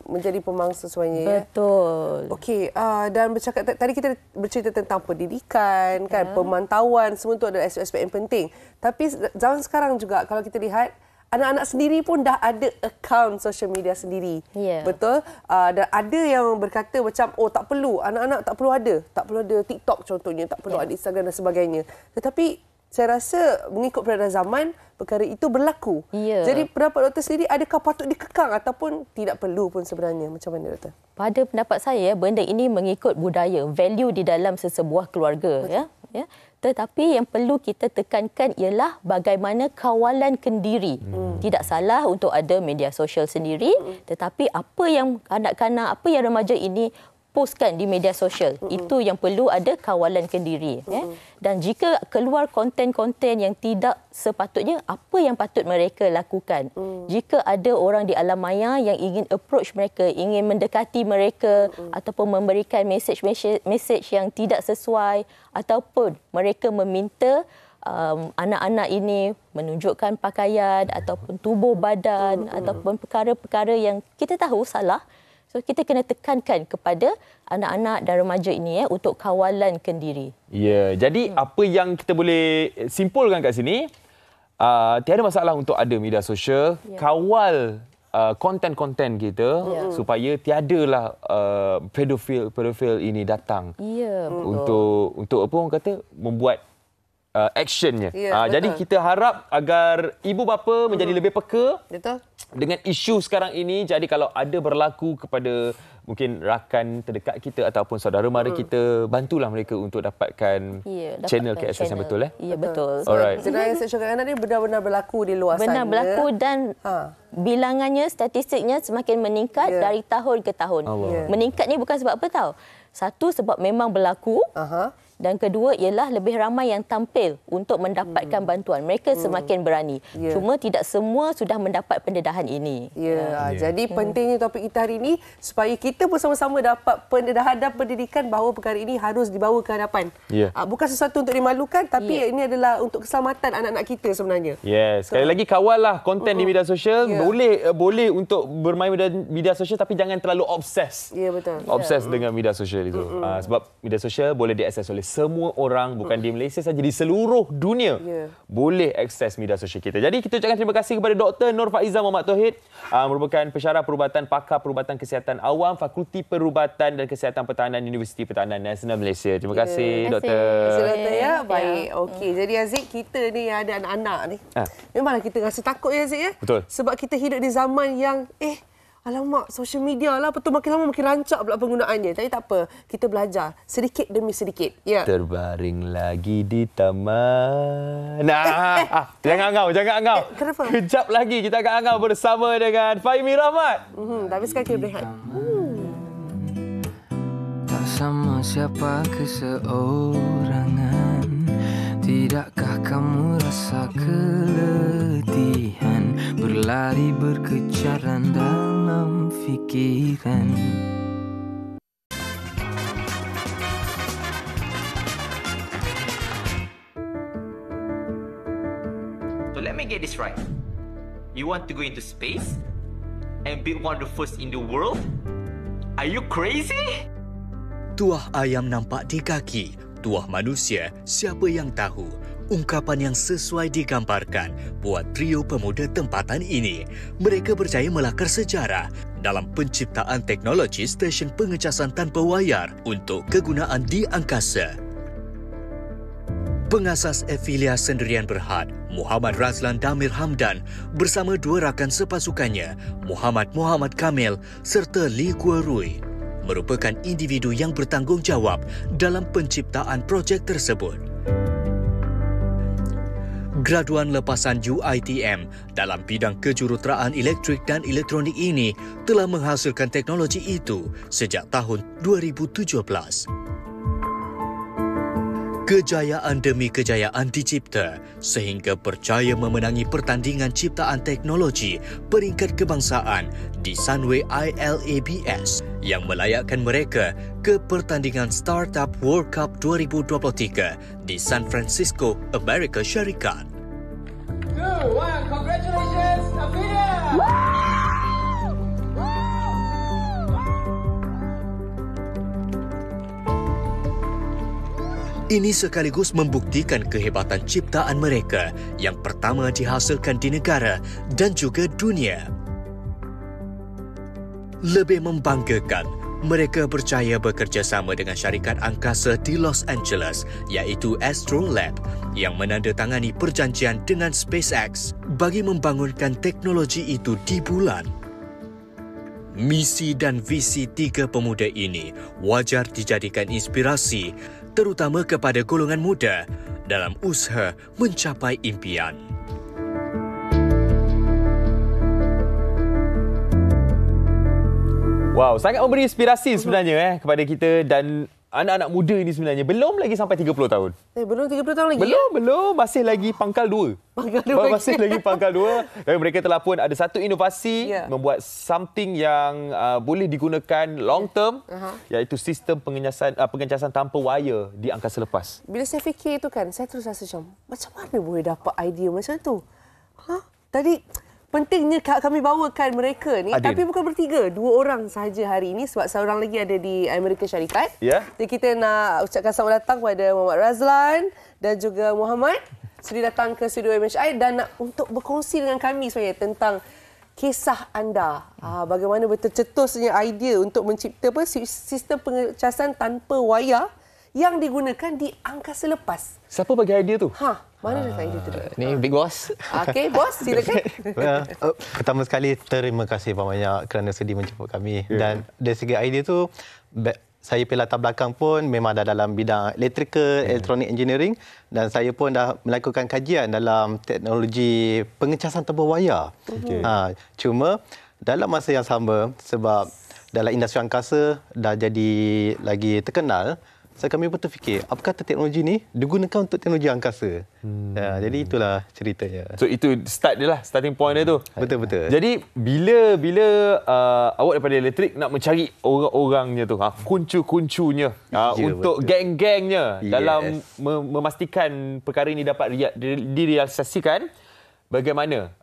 menjadi pemangsa sebenarnya. Betul. Okey, dan bercakap tadi kita bercerita tentang pendidikan, kan, pemantauan, semua itu adalah aspek-aspek yang penting. Tapi zaman sekarang juga kalau kita lihat anak-anak sendiri pun dah ada akaun social media sendiri. Betul? Dan ada yang berkata macam, tak perlu. Anak-anak tak perlu ada. Tak perlu ada TikTok contohnya. Tak perlu ada Instagram dan sebagainya. Tetapi saya rasa mengikut peredaran zaman, perkara itu berlaku. Ya. Jadi pendapat doktor sendiri, adakah patut dikekang ataupun tidak perlu pun sebenarnya? Macam mana doktor? Pada pendapat saya, benda ini mengikut budaya, value di dalam sesebuah keluarga. Ya. Tetapi yang perlu kita tekankan ialah bagaimana kawalan kendiri. Tidak salah untuk ada media sosial sendiri, tetapi apa yang kanak-kanak, apa yang remaja ini postkan di media sosial, itu yang perlu ada kawalan kendiri. Dan jika keluar konten-konten yang tidak sepatutnya, apa yang patut mereka lakukan? Jika ada orang di alam maya yang ingin approach mereka, ingin mendekati mereka, ataupun memberikan mesej yang tidak sesuai, ataupun mereka meminta anak-anak ini menunjukkan pakaian ataupun tubuh badan ataupun perkara-perkara yang kita tahu salah, so kita kena tekankan kepada anak-anak dan remaja ini untuk kawalan kendiri. Ya, jadi apa yang kita boleh simpulkan kat sini, tiada masalah untuk ada media sosial, kawal konten-konten kita supaya tiadalah pedofil ini datang. Untuk apa orang kata, membuat actionnya. Jadi kita harap agar ibu bapa menjadi lebih peka dengan isu sekarang ini. Jadi kalau ada berlaku kepada mungkin rakan terdekat kita ataupun saudara mara kita, bantulah mereka untuk dapatkan channel KSS yang betul. Ya, betul. Alright. Jenayah seksual kanak-kanak ini benar-benar berlaku di luar sana. Benar berlaku dan bilangannya, statistiknya semakin meningkat dari tahun ke tahun. Meningkat ni bukan sebab apa tahu. Satu, sebab memang berlaku. Dan kedua ialah lebih ramai yang tampil untuk mendapatkan bantuan. Mereka semakin berani. Cuma tidak semua sudah mendapat pendedahan ini. Jadi pentingnya topik kita hari ini supaya kita bersama-sama dapat pendedahan dan pendidikan bahawa perkara ini harus dibawa ke hadapan. Bukan sesuatu untuk dimalukan, tapi ini adalah untuk keselamatan anak-anak kita sebenarnya. Sekali lagi kawallah konten di media sosial. Boleh untuk bermain media sosial, tapi jangan terlalu obses. Obses dengan media sosial itu. Sebab media sosial boleh diakses oleh semua orang, bukan di Malaysia saja, di seluruh dunia boleh akses media sosial kita. Jadi kita ucapkan terima kasih kepada Dr. Nur Faizah Muhammad Tauhid, merupakan pensyarah perubatan, pakar perubatan kesihatan awam, Fakulti Perubatan dan Kesihatan Pertahanan, Universiti Pertahanan Nasional Malaysia. Terima kasih, Doktor. Terima kasih, Doktor. Baik. Okey, jadi Aziz, kita ni ada anak-anak ni. Memanglah kita rasa takut ya, Aziz ya? Betul. Sebab kita hidup di zaman yang alamak, social media lah, betul makin lama makin rancak pula penggunaannya. Tapi tak apa, kita belajar sedikit demi sedikit. Terbaring lagi di taman. Jangan angau. Kenapa? Kejap lagi kita akan angau bersama dengan Fahimi Rahmat. Tapi sekarang kita berehat. Tak sama siapa keseorangan, tidakkah kamu rasa keletihan, berlari berkejaran dalam fikiran. So let me get this right. You want to go into space and be one of the first in the world? Are you crazy? Tuah ayam nampak di kaki, tuah manusia siapa yang tahu. Ungkapan yang sesuai digambarkan buat trio pemuda tempatan ini. Mereka berjaya melakar sejarah dalam penciptaan teknologi stesen pengecasan tanpa wayar untuk kegunaan di angkasa. Pengasas Efilia Sendirian Berhad, Muhammad Razlan Damir Hamdan bersama dua rakan sepasukannya, Muhammad Kamil serta Lee Kuo Rui, merupakan individu yang bertanggungjawab dalam penciptaan projek tersebut. Graduan lepasan UiTM dalam bidang kejuruteraan elektrik dan elektronik ini telah menghasilkan teknologi itu sejak tahun 2017. Kejayaan demi kejayaan dicipta sehingga berjaya memenangi pertandingan ciptaan teknologi peringkat kebangsaan di Sunway ILABS yang melayakkan mereka ke pertandingan Startup World Cup 2023 di San Francisco, Amerika Syarikat. Congratulations, Afilia! Ini sekaligus membuktikan kehebatan ciptaan mereka yang pertama dihasilkan di negara dan juga dunia. Lebih membanggakan, Mereka percaya bekerjasama dengan syarikat angkasa di Los Angeles iaitu Astrolab yang menandatangani perjanjian dengan SpaceX bagi membangunkan teknologi itu di bulan. Misi dan visi tiga pemuda ini wajar dijadikan inspirasi terutama kepada golongan muda dalam usaha mencapai impian. Wow, sangat memberi inspirasi sebenarnya kepada kita dan anak-anak muda ini sebenarnya. Belum lagi sampai 30 tahun. Belum 30 tahun lagi? Belum. Masih lagi pangkal 2. Masih lagi pangkal 2. Dan mereka telah pun ada satu inovasi membuat something yang boleh digunakan long term iaitu sistem pengencasan tanpa wire di angkasa lepas. Bila saya fikir itu kan, saya terus rasa macam mana boleh dapat idea macam tu? Tadi pentingnya kami bawakan mereka ni, tapi bukan bertiga, 2 orang sahaja hari ini sebab seorang lagi ada di Amerika Syarikat. Jadi kita nak ucapkan selamat datang kepada Muhammad Razlan dan juga Muhammad sudi datang ke studio MHI dan untuk berkongsi dengan kami sebenarnya tentang kisah anda. Bagaimana bertercetusnya idea untuk mencipta sistem pengecasan tanpa wayar yang digunakan di angkasa lepas. Siapa bagi idea tu? Mana datang idea tu? Ni Big Boss. Okey, bos, silakan. Pertama sekali, terima kasih banyak kerana sudi menjemput kami. Dan dari segi idea tu, saya punya latar belakang pun memang dah dalam bidang electrical, electronic engineering dan saya pun dah melakukan kajian dalam teknologi pengecasan tanpa wayar. Cuma dalam masa yang sama, sebab dalam industri angkasa dah jadi lagi terkenal, kami pun terfikir, apakah teknologi ni digunakan untuk teknologi angkasa? Jadi itulah ceritanya. So itu start dia lah, starting point dia tu. Betul-betul. Jadi bila awak daripada elektrik nak mencari orang-orangnya tu, kuncu-kuncunya untuk geng-gengnya dalam memastikan perkara ini dapat direalisasikan, bagaimana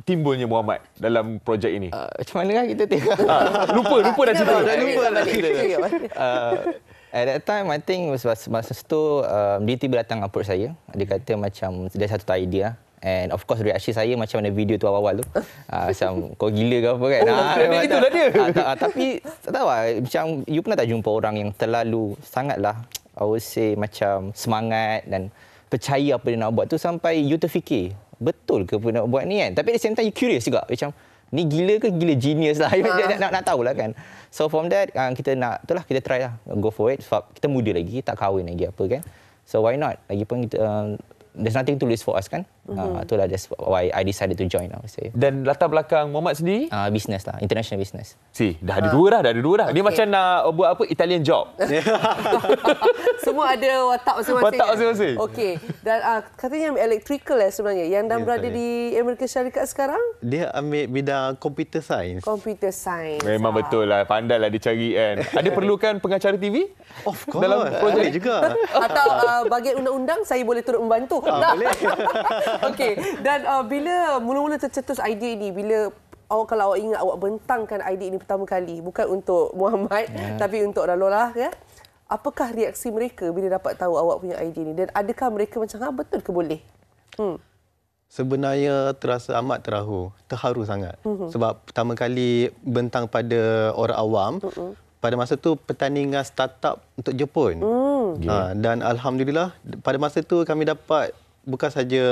timbulnya Muhammad dalam projek ini? Macam mana kan kita tengok? Lupa dah cerita. At that time, I think masa tu dia tiba datang approach saya. Dia kata macam dia satu idea. And of course reaksi saya macam mana video tu awal-awal tu. Macam kau gila ke apa kan. Itulah dia. Tapi tak tahu lah. Macam you pernah tak jumpa orang yang terlalu sangatlah I would say macam semangat dan percaya apa dia nak buat tu sampai you terfikir betul ke apa nak buat ni kan. Tapi at the same time you curious juga. Macam ni gila ke gila genius lah. nak tahulah kan. So from that kita kita try lah go for it sebab kita muda lagi, tak kahwin lagi apa kan. So why not? Lagipun kita there's nothing to lose for us kan. Itulah that's why I decided to join, I would say. Dan latar belakang Muhammad sendiri? Business lah, international business. Dah ada dua dah. Okay. Dia macam nak buat apa? Italian job. Semua ada watak masing-masing. Okey. Dan katanya electrical sebenarnya yang dah berada di Amerika Syarikat sekarang? Dia ambil bidang computer science. Computer science. Memang betul lah. Pandailah dia cari kan. Ada perlukan pengacara TV? Of course. Dalam projek juga. Atau bahagian undang-undang saya boleh turut membantu. Boleh. Okey. Dan bila mula-mula tercetus idea ini, kalau awak ingat awak bentangkan idea ini pertama kali, bukan untuk Muhammad tapi untuk Ralolah ya. Apakah reaksi mereka bila dapat tahu awak punya idea ini dan adakah mereka macam betul ke boleh? Sebenarnya terasa amat terharu sangat. Sebab pertama kali bentang pada orang awam. Pada masa tu pertandingan startup untuk Jepun. Dan alhamdulillah pada masa tu kami dapat bukan saja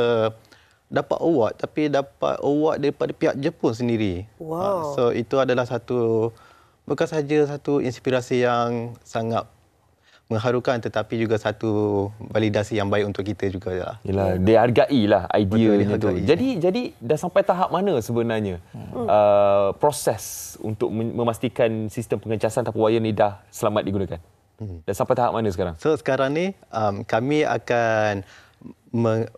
dapat award tapi dapat award daripada pihak Jepun sendiri. Wow. So itu adalah bukan saja satu inspirasi yang sangat mengharukan tetapi juga satu validasi yang baik untuk kita juga lah. Yalah, dia hargailah ideanya tu. Jadi dah sampai tahap mana sebenarnya proses untuk memastikan sistem pengecasan tanpa wayar ni dah selamat digunakan? Dah sampai tahap mana sekarang? So sekarang ni kami akan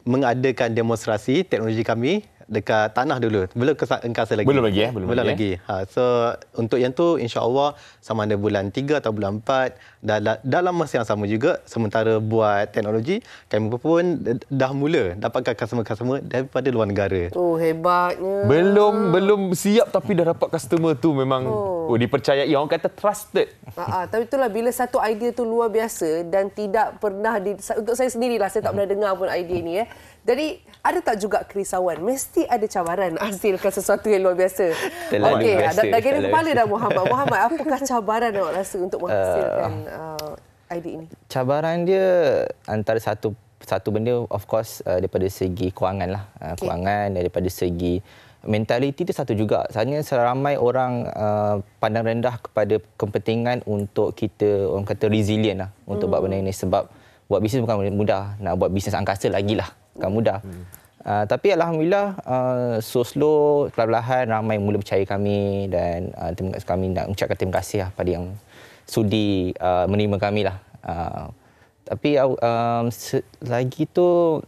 mengadakan demonstrasi teknologi kami dekat tanah dulu. Belum ke angkasa lagi. Belum lagi. Belum lagi. So untuk yang tu insya-Allah sama ada bulan 3 atau bulan 4 dalam masa yang sama juga sementara buat teknologi kami pun dah mula dapatkan customer-customer daripada luar negara. Oh hebatnya. Belum siap tapi dah dapat customer tu memang dipercayai. Orang kata trusted. Tapi itulah bila satu idea tu luar biasa dan tidak pernah untuk saya sendirilah saya tak pernah dengar pun idea ni Jadi ada tak juga kerisauan? Mesti ada cabaran hasilkan sesuatu yang luar biasa. Okey, dah kena kepala dah Muhammad. Muhammad, apakah cabaran awak rasa untuk menghasilkan idea ini? Cabaran dia antara satu benda of course daripada segi kewangan lah. Kewangan, daripada segi mentaliti itu satu juga. Sebenarnya seramai orang pandang rendah kepada kepentingan untuk kita, orang kata resilient lah untuk buat benda ini. Sebab buat bisnes bukan mudah. Nak buat bisnes angkasa lagilah bukan mudah. Tapi Alhamdulillah slow perlahan-lahan ramai mula percaya kami dan kami nak ucapkan terima kasih lah pada yang sudi menerima kami lah. Tapi lagi tu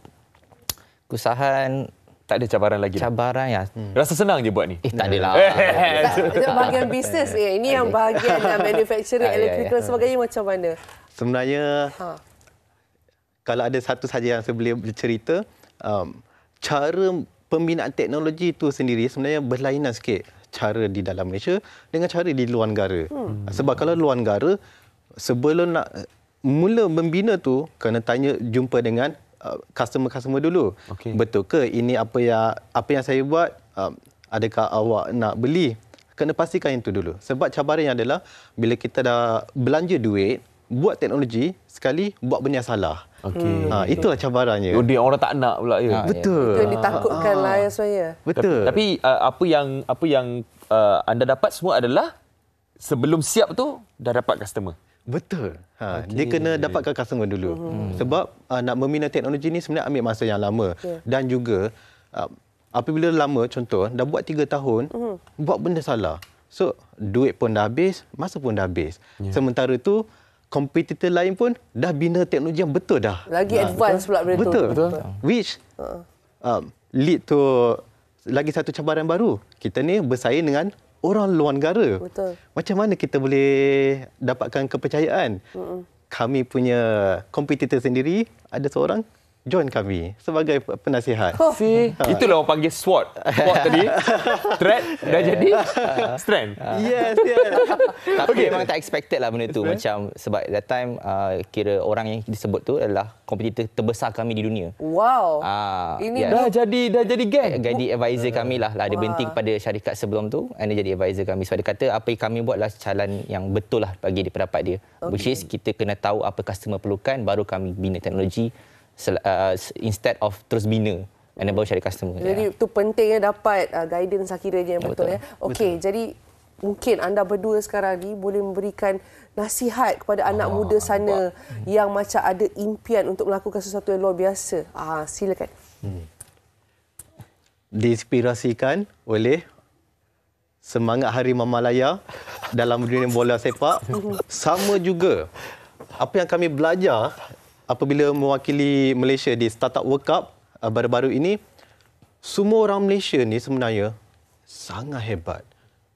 kesusahan. Tak ada cabaran lagi. Cabaran ya. Rasa senang je buat ni. Tak adalah. Itu bahagian bisnes. Ini yang bahagian manufacturing, electrical sebagainya macam mana? Sebenarnya kalau ada satu saja yang saya boleh bercerita, cara pembinaan teknologi itu sendiri sebenarnya berlainan sikit cara di dalam Malaysia dengan cara di luar negara. Sebab kalau luar negara, sebelum nak mula membina tu, kena jumpa dengan customer dulu. Betul ke ini apa yang saya buat, adakah awak nak beli? Kena pastikan itu dulu. Sebab cabarannya adalah bila kita dah belanja duit, buat teknologi, sekali buat benda yang salah. Itulah cabarannya. Dia orang tak nak pula ya. Betul. Itu yang ditakutkan lah ya saya. Betul. Tapi apa yang anda dapat semua adalah sebelum siap tu dah dapat customer. Betul. Dia kena dapatkan customer dulu. Sebab nak membina teknologi ni sebenarnya ambil masa yang lama. Dan juga apabila lama, contoh dah buat 3 tahun, buat benda salah. So duit pun dah habis, masa pun dah habis. Sementara tu kompetitor lain pun dah bina teknologi yang betul dah. Lagi advance pula benda tu. Betul. Which lead to lagi satu cabaran baru. Kita ni bersaing dengan orang luar negara. Betul. Macam mana kita boleh dapatkan kepercayaan? Kami punya kompetitor sendiri, ada seorang join kami sebagai penasihat. Itulah orang panggil SWOT. SWOT tadi. Threat dah jadi strength. Yes. Tapi memang tak expected lah benda tu. Macam sebab that time kira orang yang disebut tu adalah kompetitor terbesar kami di dunia. Wow. Ini dah jadi geng. Jadi advisor kami lah. Dia berhenti kepada syarikat sebelum tu and dia jadi advisor kami. Sebab dia kata apa yang kami buat adalah jalan yang betul lah bagi dia pendapat dia. Which is kita kena tahu apa customer perlukan baru kami bina teknologi. Instead of terus bina dan baru cari customer. Jadi itu pentingnya dapat guidance sekiranya yang betul ya. Okey, jadi mungkin anda berdua sekarang ni boleh memberikan nasihat kepada anak muda sana yang macam ada impian untuk melakukan sesuatu yang luar biasa. Silakan. Diinspirasikan oleh semangat Harimau Malaya dalam dunia bola sepak. Sama juga apa yang kami belajar apabila mewakili Malaysia di Startup World Cup baru-baru ini, semua orang Malaysia ni sebenarnya sangat hebat.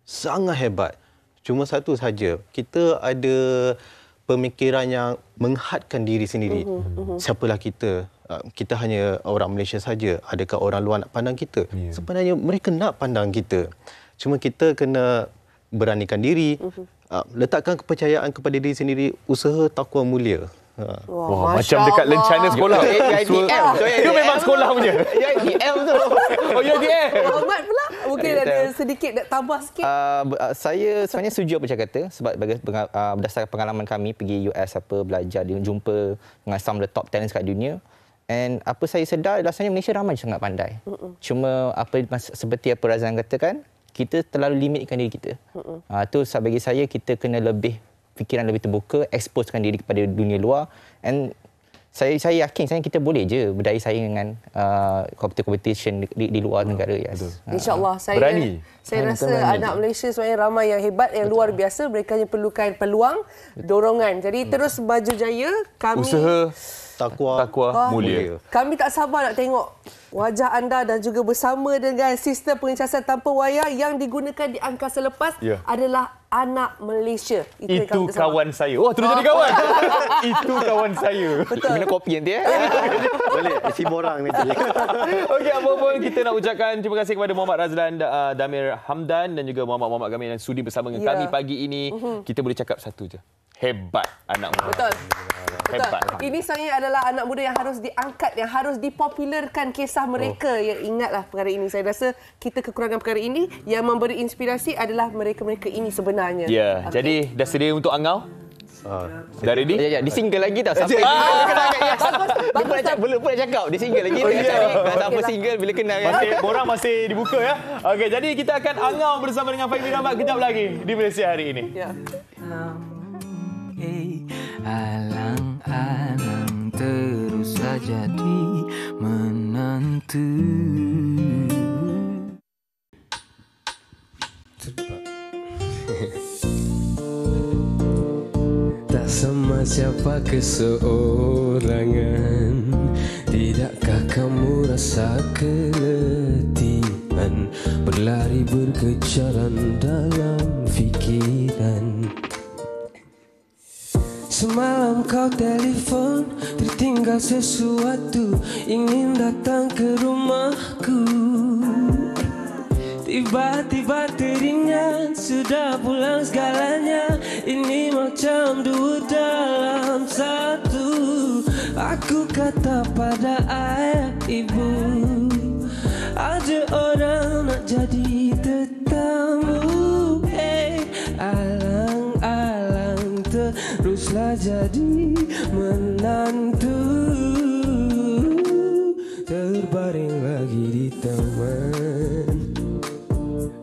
Sangat hebat. Cuma satu saja, kita ada pemikiran yang menghadkan diri sendiri. Siapalah kita? Kita hanya orang Malaysia saja. Adakah orang luar nak pandang kita? Sebenarnya mereka nak pandang kita. Cuma kita kena beranikan diri, letakkan kepercayaan kepada diri sendiri, usaha takwa mulia. Wah, macam dekat lencana sekolah. Itu memang sekolah punya. UiTM tu. Oh, UiTM. Muhammad pula mungkin ada sedikit nak tambah sikit. Saya sebenarnya setuju apa cakap kata sebab berdasarkan pengalaman kami pergi US belajar, jumpa dengan some of the top talents kat dunia. And apa saya sedar rasanya Malaysia ramai sangat pandai. Cuma seperti apa Razan katakan, kita terlalu limitkan diri kita. Tu bagi saya kita kena fikiran lebih terbuka, exposekan diri kepada dunia luar, and saya yakin kita boleh je berdaya saing dengan competition di luar negara. InsyaAllah. Saya rasa anak Malaysia sebenarnya ramai yang hebat, yang luar biasa. Mereka hanya perlukan peluang, dorongan. Jadi terus maju jaya. Kami takwa mulia. Kami tak sabar nak tengok wajah anda dan juga bersama dengan sistem pengecasan tanpa wayar yang digunakan di angkasa lepas adalah anak Malaysia. Itu kawan saya. Oh, terus jadi kawan. Itu kawan saya. Betul. Kena kopi nanti Boleh, si borang ni. Okey, apa pun kita nak ucapkan terima kasih kepada Muhammad Razlan Damir Hamdan dan juga Muhammad Gamil yang sudi bersama dengan kami pagi ini. Kita boleh cakap satu je. Hebat anak muda. Betul. Hebat. Ini sebenarnya adalah anak muda yang harus diangkat, yang harus dipopularkan kisah mereka. Yang ingatlah perkara ini. Saya rasa kita kekurangan perkara ini. Yang memberi inspirasi adalah mereka-mereka ini sebenarnya. Ya, jadi dah sedia untuk angau? Dah ready? Ya, di single lagi tau. Sampai belum pula cakap. Di single lagi. Siapa single bila kenal kan. Borang masih dibuka ya. Okey, jadi kita akan angau bersama dengan Fahimi Rahmat kejap lagi di Malaysia hari ini. Ya. Alang-alang teruslah jadi menantu. Tak sama siapa keseorangan, tidakkah kamu rasa keletihan berlari berkejaran dalam fikiran. Semalam kau telefon, tertinggal sesuatu, ingin datang ke rumahku. Tiba-tiba teringat, sudah pulang segalanya. Ini macam dua dalam satu. Aku kata pada ayah ibu, ada orang nak jadi tetamu. Hey, alang-alang teruslah jadi menantu. Terbaring lagi di taman,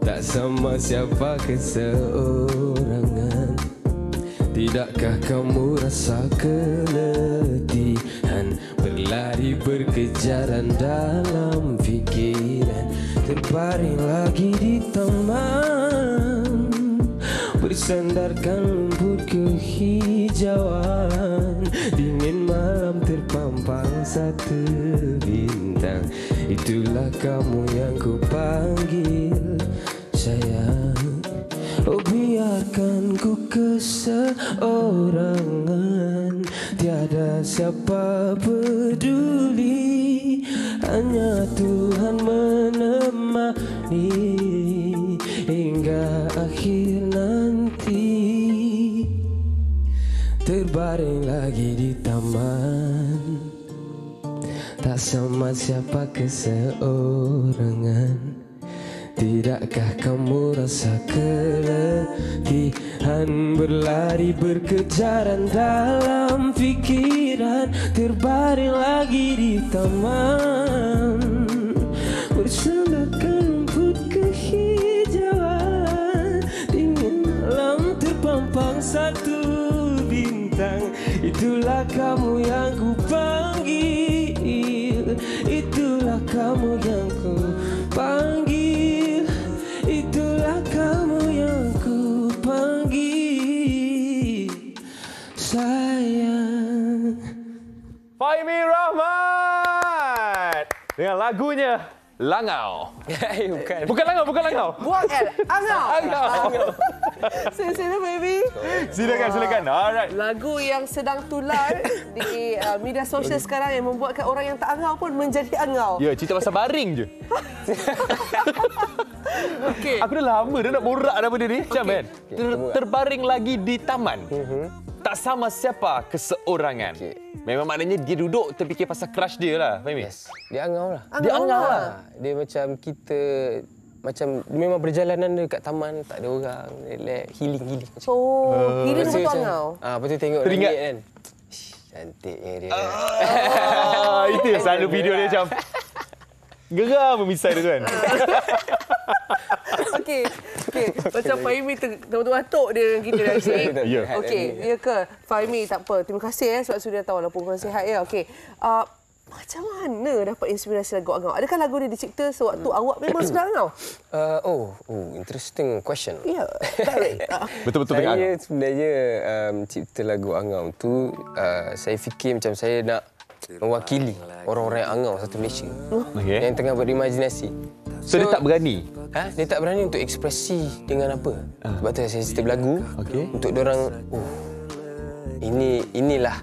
tak sama siapa keseorangan. Tidakkah kamu rasa keletihan berlari berkejaran dalam fikiran. Terbaring lagi di taman, bersandarkan rumput kehijauan. Dingin malam terpampang satu bintang. Itulah kamu yang ku panggil sayang. Oh, biarkan ku keseorangan, tiada siapa peduli. Hanya Tuhan menemani hingga akhir nanti. Terbaring lagi di taman, tak sama siapa keseorangan. Tidakkah kamu rasa keletihan berlari berkejaran dalam fikiran. Terbaring lagi di taman, bersandarkan rumput kehijauan. Dingin malam terpampang satu bintang. Itulah kamu yang ku panggil. Itulah kamu yang ku panggil. Itulah kamu yang ku panggil sayang. Fahimi Rahmat dengan lagunya Langau. Bukan Langau. Buang L. Angau. Sila baby. Silakan. Alright. Lagu yang sedang tular di media sosial sekarang yang membuatkan orang yang tak angau pun menjadi angau. Ya, cerita pasal baring je. Okey. Aku dah lama dah nak borak dah benda ni. Macam kan? Terbaring lagi di taman. Tak sama siapa keseorangan. Memang maknanya dia duduk terfikir pasal crush dia lah. Fahimi? Yes. Dia angau lah. Dia angau lah. Dia macam kita, macam memang perjalanan dekat taman, tak ada orang. Healing. Oh, healing betul angau. Lepas tu tengok teringat kan. Cantiknya dia. Itu yang selalu video dia macam geram memisai tu kan. Okey. Macam Fahimi terbatuk dia dengan kita dah sini. Okey, ya ke? Fahimi tak apa. Terima kasih sebab sudah tahu walaupun kurang sihat ya. Okey. Macam mana dapat inspirasi lagu angau? Adakah lagu ni dicipta sewaktu awak memang sedang angau? Interesting question. Ya, baik. Betul-betul saya angau. sebenarnya cipta lagu angau tu saya fikir macam saya nak mewakili orang-orang yang angau satu Malaysia yang tengah berimajinasi. So dia tak berani? Dia tak berani untuk ekspresi dengan apa. Sebab tu saya cerita berlagu untuk diorang, inilah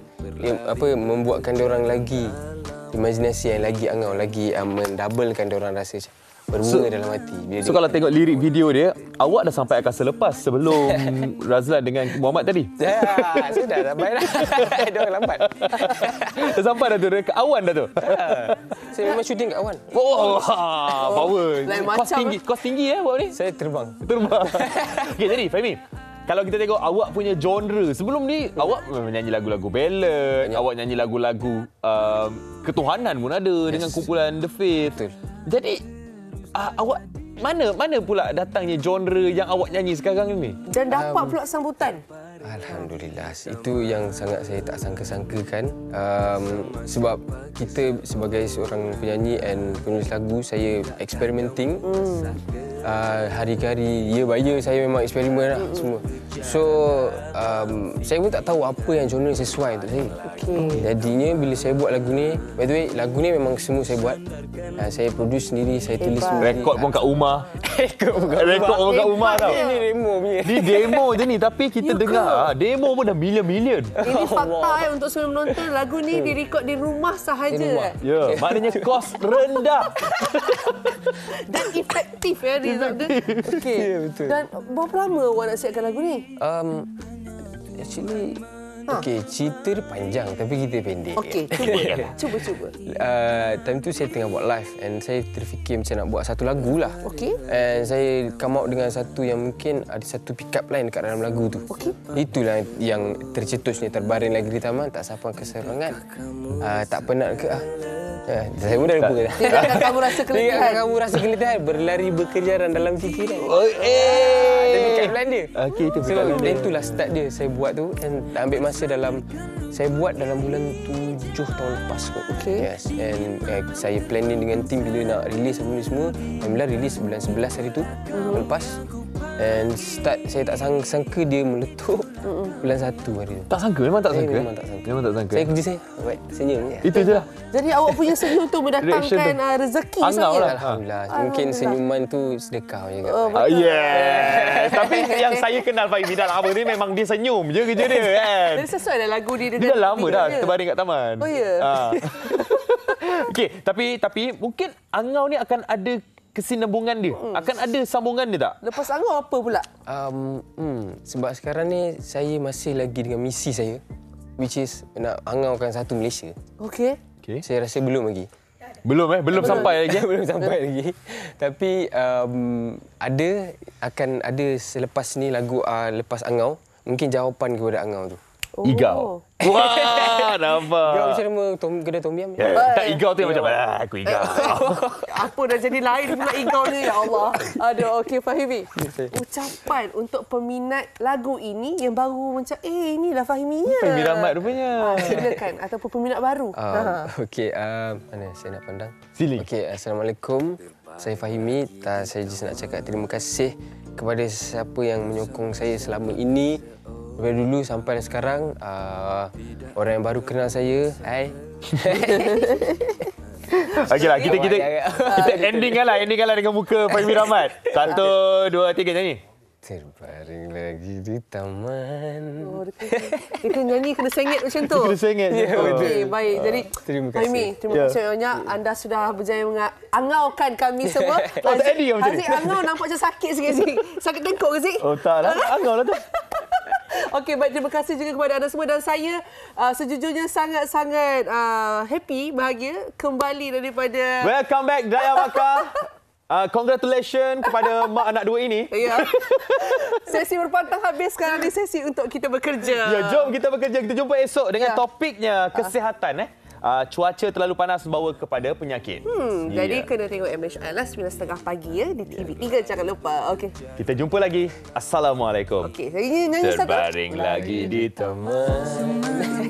membuatkan diorang lagi imajinasi yang lagi angau, lagi mendoublekan diorang rasa berbunga dalam hati. So kalau tengok lirik video dia, awak dah sampai akal selepas sebelum Razlan dengan Muhammad tadi? Sudah sampai dah. Diorang lambat. Dah sampai dah tu, ke Awan dah tu? Saya memang syuting kat Awan. Power. Lain Kos tinggi buat ni? Saya terbang. Okay, jadi Fahmi, kalau kita tengok awak punya genre, sebelum ni awak menyanyi lagu-lagu ballad, awak nyanyi lagu-lagu ketuhanan pun ada dengan kumpulan The Faith. Jadi awak mana pula datangnya genre yang awak nyanyi sekarang ni? Dan dapat pula sambutan. Alhamdulillah. Itu yang sangat saya tak sangka-sangkakan. Sebab kita sebagai seorang penyanyi dan penulis lagu, saya experimenting. Hari ke hari, year by year saya memang eksperimen lah semua. So, saya pun tak tahu apa yang genre sesuai untuk saya. Jadinya bila saya buat lagu ni, by the way, lagu ni memang semua saya buat. Saya produce sendiri, saya tulis sendiri. Rekod pun kat rumah. Rekod pun kat rumah tau. Ini demo punya. Ni demo je ni, tapi kita dengar demo pun dah million-million. Ini fakta untuk semua menonton. Lagu ni direkod di rumah sahaja. Ya, maknanya kos rendah. Dan efektif result dia. Okey. Ya, betul. Dan berapa lama awak nak siapkan lagu ni? Actually, cerita dia panjang tapi kita pendek. Okey, cuba. Time tu saya tengah buat live and saya terfikir macam nak buat satu lagu lah. Okey. And saya come out dengan satu yang mungkin ada satu pick up line dekat dalam lagu tu. Okey. Itulah yang tercetus ni, terbaring lagi di taman, tak sapa keserangan. Tak penat ke saya pun dah lupa dah. Tindakan kamu rasa keletihan. Tindakan kamu rasa keletihan, berlari berkejaran dalam fikiran. Ada pick up line dia. Okey, itu pick up line. Dan itulah start dia. Saya buat tu dan ambil masa saya buat dalam bulan 7 tahun lepas kot. Okey. Yes. And saya planning dengan tim bila nak release apa ni semua. Alhamdulillah release bulan 11 hari tu. Lepas. And start saya tak sangka dia meletup bulan 1 hari tu. Tak sangka? Memang tak sangka? Memang tak sangka. Memang tak sangka. Saya kerja saya. Baik, senyum je. Itu je lah. Jadi awak punya senyum tu mendatangkan rezeki Angau saja. lah. Alhamdulillah. Mungkin senyuman tu sedekah juga. Yeah. Tapi yang saya kenal Fahmi dah lama ni memang dia senyum je kerja dia kan. Jadi sesuai dah lagu dia. Dia dah lama dah terbaring kat taman. Oh ya. Okey, tapi mungkin Angau ni akan ada kesinambungan dia. Akan ada sambungan dia tak? Lepas Angau apa pula? Sebab sekarang ni saya masih lagi dengan misi saya, which is nak angaukan satu Malaysia. Okey. Saya rasa belum lagi. Belum sampai lagi. Belum sampai lagi. Tapi akan ada selepas ni lagu lepas Angau, mungkin jawapan kepada Angau tu. Igau. Wah, nampak. Igau macam nama kedai Tom Yam. Tak, Igau tu macam aku Igau. Apa dah jadi lain pula Igau ni, ya Allah. Aduh, okey Fahimi. Ucapan untuk peminat lagu ini yang baru macam inilah Fahiminya. Fahmi Rahmat rupanya. Silakan ataupun peminat baru. Okey, mana saya nak pandang? Sili. Okey, Assalamualaikum. Saya Fahimi. Saya just nak cakap terima kasih kepada siapa yang menyokong saya selama ini. Dari dulu sampai sekarang, orang yang baru kenal saya, hai. Okeylah, kita endinglah dengan muka Fahmi Rahmat. 1, 2, 3 nyanyi. Terbaring lagi di taman. Dia kena nyanyi, kena sengit macam tu. Kena sengit. Okey, baik. Jadi, terima kasih. Fahmi, terima kasih banyak. Anda sudah berjaya mengangaukan kami semua. Haziq angau nampak macam sakit sikit. Sakit tengkuk ke, Zik? Oh, tak lah. Angau lah tu. Okey, baik. Terima kasih juga kepada anda semua. Dan saya sejujurnya sangat-sangat happy, bahagia kembali daripada... Welcome back, Daya Bakar. Congratulations kepada mak anak dua ini. Ya. Sesi berpantang habis, sekarang ni sesi untuk kita bekerja. Ya, jom kita bekerja. Kita jumpa esok dengan topiknya kesihatan. Cuaca terlalu panas membawa kepada penyakit. Jadi kena tengok MHL 9.30 pagi ya di TV3, jangan lupa. Okey. Kita jumpa lagi. Assalamualaikum. Okey, saya nyanyi satu. Terbaring lagi di taman.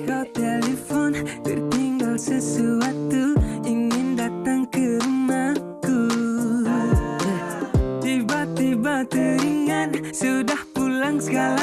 Kau telefon, tertinggal sesuatu, ingin datang ke rumahku. Tiba-tiba teringat, sudah pulang segala.